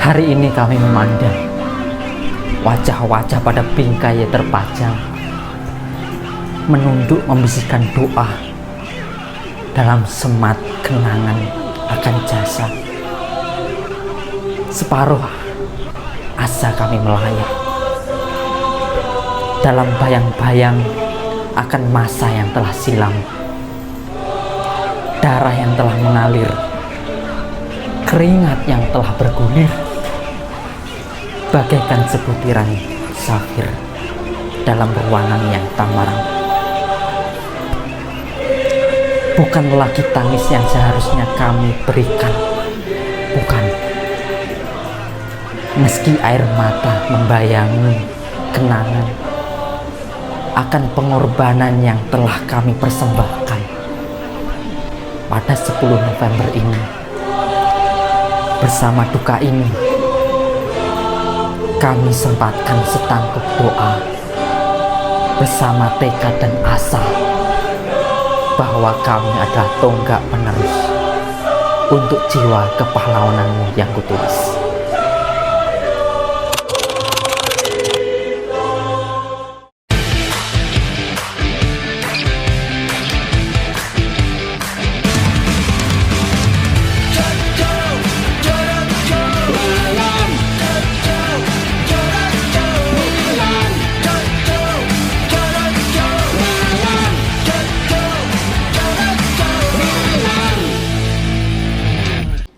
Hari ini kami memandang wajah-wajah pada bingkai terpajang, menunduk membisikkan doa dalam semat kenangan akan jasa. Separuh asa kami melayang dalam bayang-bayang akan masa yang telah silam, darah yang telah mengalir, keringat yang telah bergulir, bagaikan sebutiran safir dalam ruangan yang tamaram. Bukan lagi tangis yang seharusnya kami berikan, bukan. Meski air mata membayangi kenangan akan pengorbanan yang telah kami persembahkan pada 10 November ini. Bersama duka ini, kami sempatkan setangkup doa bersama tekad dan asa bahwa kami adalah tonggak penerus untuk jiwa kepahlawananmu yang kutulis.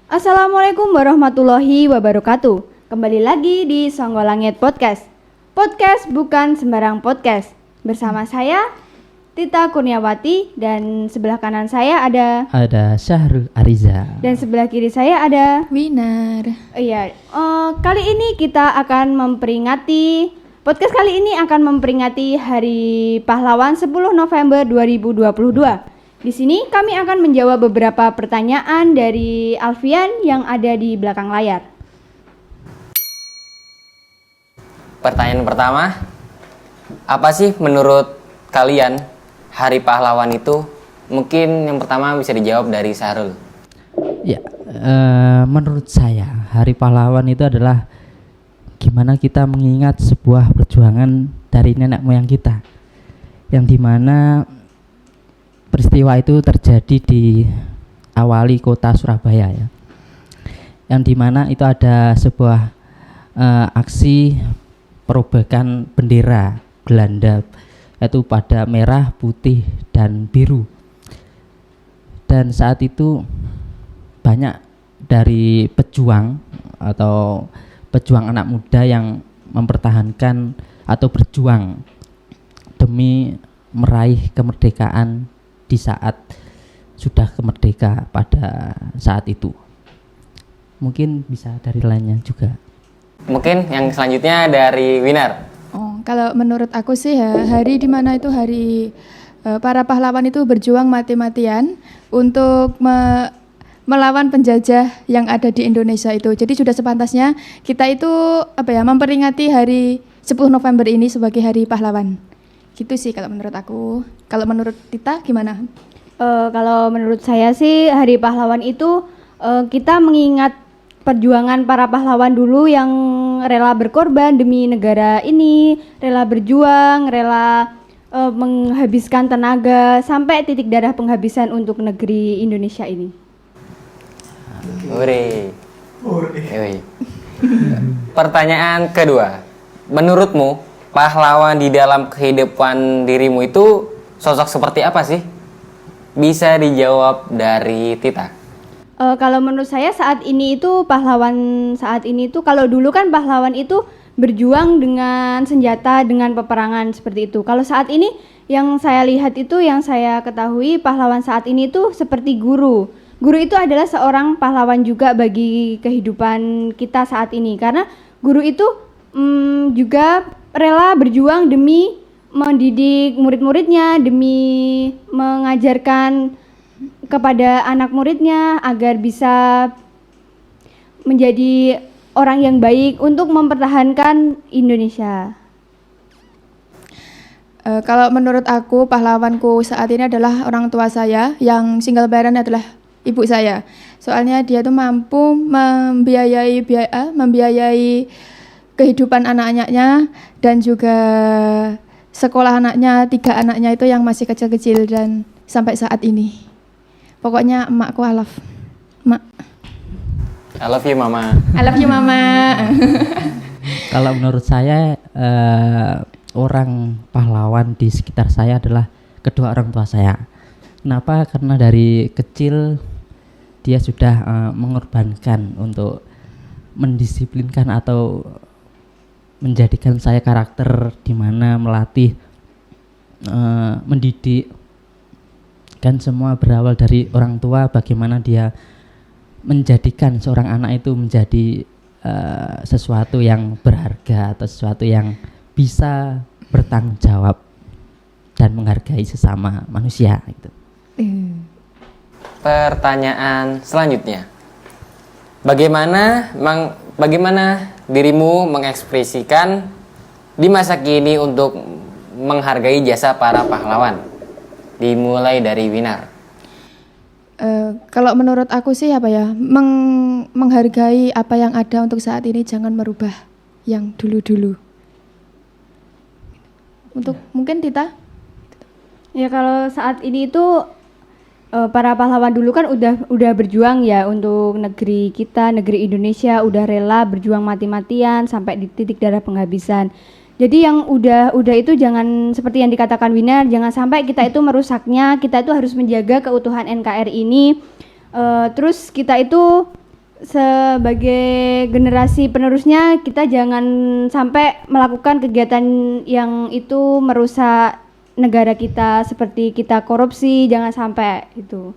Assalamualaikum warahmatullahi wabarakatuh. Kembali lagi di Songgolangit Podcast. Podcast bukan sembarang podcast. Bersama saya Tita Kurniawati dan sebelah kanan saya ada Syahrul Ariza dan sebelah kiri saya ada Winar. Kali ini kita akan memperingati Hari Pahlawan 10 November 2022. Di sini kami akan menjawab beberapa pertanyaan dari Alfian yang ada di belakang layar. Pertanyaan pertama, apa sih menurut kalian Hari Pahlawan itu? Mungkin yang pertama bisa dijawab dari Syahrul. Ya, menurut saya Hari Pahlawan itu adalah gimana kita mengingat sebuah perjuangan dari nenek moyang kita, yang dimana peristiwa itu terjadi di awali kota Surabaya, ya, yang dimana itu ada sebuah aksi perobekan bendera Belanda, yaitu pada merah, putih, dan biru. Dan saat itu banyak dari pejuang atau pejuang anak muda yang mempertahankan atau berjuang demi meraih kemerdekaan di saat sudah merdeka pada saat itu. Mungkin bisa dari lainnya juga. Mungkin yang selanjutnya dari Winar. Kalau menurut aku sih ya, hari di mana itu hari para pahlawan itu berjuang mati-matian untuk melawan penjajah yang ada di Indonesia itu. Jadi sudah sepantasnya kita itu memperingati hari 10 November ini sebagai Hari Pahlawan. Gitu sih kalau menurut aku. Kalau menurut Tita gimana? Kalau menurut saya sih Hari Pahlawan itu kita mengingat perjuangan para pahlawan dulu yang rela berkorban demi negara ini, rela berjuang, rela menghabiskan tenaga sampai titik darah penghabisan untuk negeri Indonesia ini. Hore. Pertanyaan kedua, menurutmu pahlawan di dalam kehidupan dirimu itu sosok seperti apa sih? Bisa dijawab dari Tita. Kalau menurut saya saat ini itu kalau dulu kan pahlawan itu berjuang dengan senjata, dengan peperangan seperti itu. Kalau saat ini yang saya lihat itu, yang saya ketahui pahlawan saat ini itu seperti guru. Guru itu adalah seorang pahlawan juga bagi kehidupan kita saat ini, karena guru itu juga rela berjuang demi mendidik murid-muridnya, demi mengajarkan kepada anak muridnya agar bisa menjadi orang yang baik untuk mempertahankan Indonesia. Kalau menurut aku pahlawanku saat ini adalah orang tua saya yang single parent adalah ibu saya. Soalnya dia tuh mampu membiayai kehidupan anak-anaknya dan juga sekolah anaknya, 3 anaknya itu yang masih kecil-kecil dan sampai saat ini. Pokoknya emakku I love. Mak. I love you mama. I love you mama. Kalau menurut saya orang pahlawan di sekitar saya adalah kedua orang tua saya. Kenapa? Karena dari kecil dia sudah mengorbankan untuk mendisiplinkan atau menjadikan saya karakter, di mana melatih, mendidik. Kan semua berawal dari orang tua, bagaimana dia menjadikan seorang anak itu menjadi sesuatu yang berharga atau sesuatu yang bisa bertanggung jawab dan menghargai sesama manusia gitu. Pertanyaan selanjutnya. Bagaimana dirimu mengekspresikan di masa kini untuk menghargai jasa para pahlawan? Dimulai dari Winar. Kalau menurut aku sih menghargai apa yang ada untuk saat ini, jangan merubah yang dulu-dulu. Untuk mungkin Tita? Ya kalau saat ini itu para pahlawan dulu kan udah berjuang ya untuk negeri kita, negeri Indonesia, udah rela berjuang mati-matian sampai di titik darah penghabisan. Jadi yang udah itu jangan seperti yang dikatakan Winar, jangan sampai kita itu merusaknya. Kita itu harus menjaga keutuhan NKRI ini. Terus kita itu sebagai generasi penerusnya, kita jangan sampai melakukan kegiatan yang itu merusak negara kita, seperti kita korupsi, jangan sampai itu.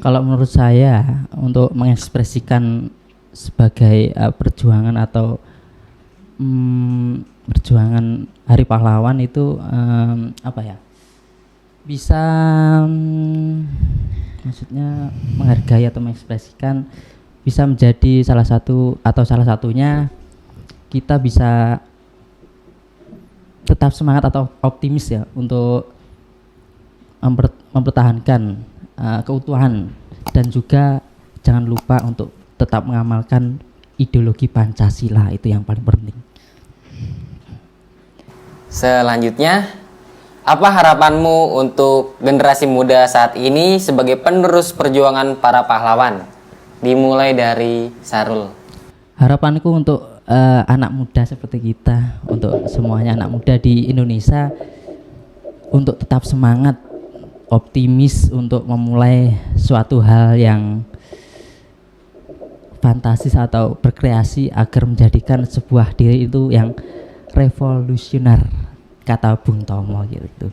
Kalau menurut saya untuk mengekspresikan sebagai perjuangan atau perjuangan Hari Pahlawan itu bisa maksudnya menghargai atau mengekspresikan, bisa menjadi salah satunya kita bisa tetap semangat atau optimis ya untuk mempertahankan keutuhan, dan juga jangan lupa untuk tetap mengamalkan ideologi Pancasila, itu yang paling penting. Selanjutnya, apa harapanmu untuk generasi muda saat ini sebagai penerus perjuangan para pahlawan? Dimulai dari Sarul. Harapanku untuk anak muda seperti kita, untuk semuanya anak muda di Indonesia, untuk tetap semangat, optimis untuk memulai suatu hal yang fantastis atau berkreasi agar menjadikan sebuah diri itu yang revolusioner, kata Bung Tomo gitu.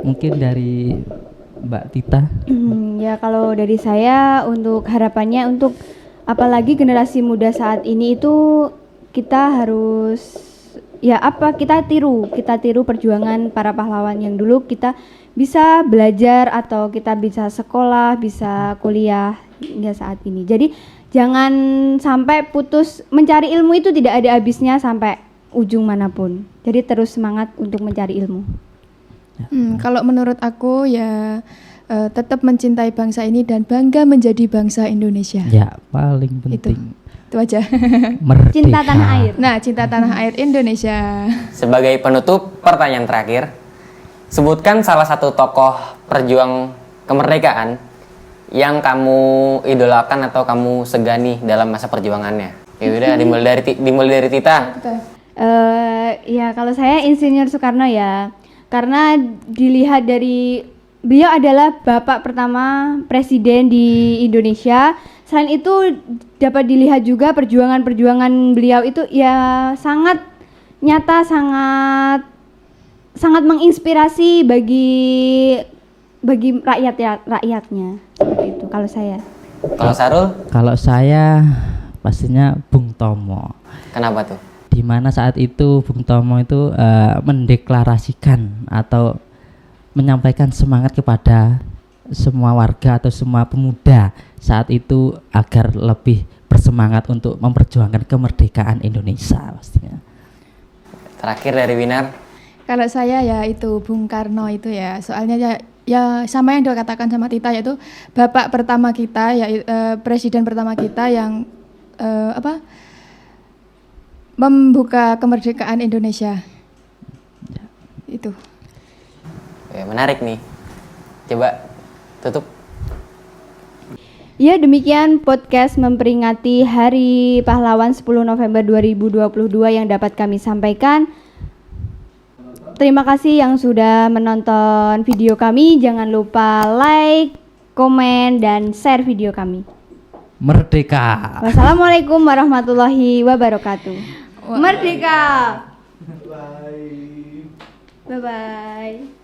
Mungkin dari Mbak Tita. Ya kalau dari saya untuk harapannya, untuk apalagi generasi muda saat ini itu kita harus kita tiru perjuangan para pahlawan yang dulu kita bisa belajar atau kita bisa sekolah, bisa kuliah hingga saat ini. Jadi jangan sampai putus mencari ilmu, itu tidak ada habisnya sampai ujung manapun. Jadi terus semangat untuk mencari ilmu. Kalau menurut aku tetap mencintai bangsa ini dan bangga menjadi bangsa Indonesia. Ya, paling penting. Itu aja. Merdeka. Cinta tanah air. Nah, cinta tanah air Indonesia. Sebagai penutup, pertanyaan terakhir. Sebutkan salah satu tokoh perjuang kemerdekaan yang kamu idolakan atau kamu segani dalam masa perjuangannya. Ya udah, dimulai dari Tita. Ya kalau saya Insinyur Soekarno ya, karena dilihat dari beliau adalah bapak pertama presiden di Indonesia. Selain itu dapat dilihat juga perjuangan beliau itu ya sangat nyata, sangat menginspirasi bagi rakyatnya. Seperti itu kalau saya. Kalau Sarul? Kalau saya pastinya Bung Tomo. Kenapa tuh? Di mana saat itu Bung Tomo itu mendeklarasikan atau menyampaikan semangat kepada semua warga atau semua pemuda saat itu agar lebih bersemangat untuk memperjuangkan kemerdekaan Indonesia pastinya. Terakhir dari Winar. Kalau saya ya itu Bung Karno itu ya, soalnya ya sama yang dikatakan sama Tita, yaitu bapak pertama kita, presiden pertama kita yang membuka kemerdekaan Indonesia. Itu. Oke, menarik nih. Coba tutup. Ya, demikian podcast memperingati Hari Pahlawan 10 November 2022 yang dapat kami sampaikan. Terima kasih yang sudah menonton video kami. Jangan lupa like, komen, dan share video kami. Merdeka. Wassalamualaikum warahmatullahi wabarakatuh. Merdeka. Bye-bye.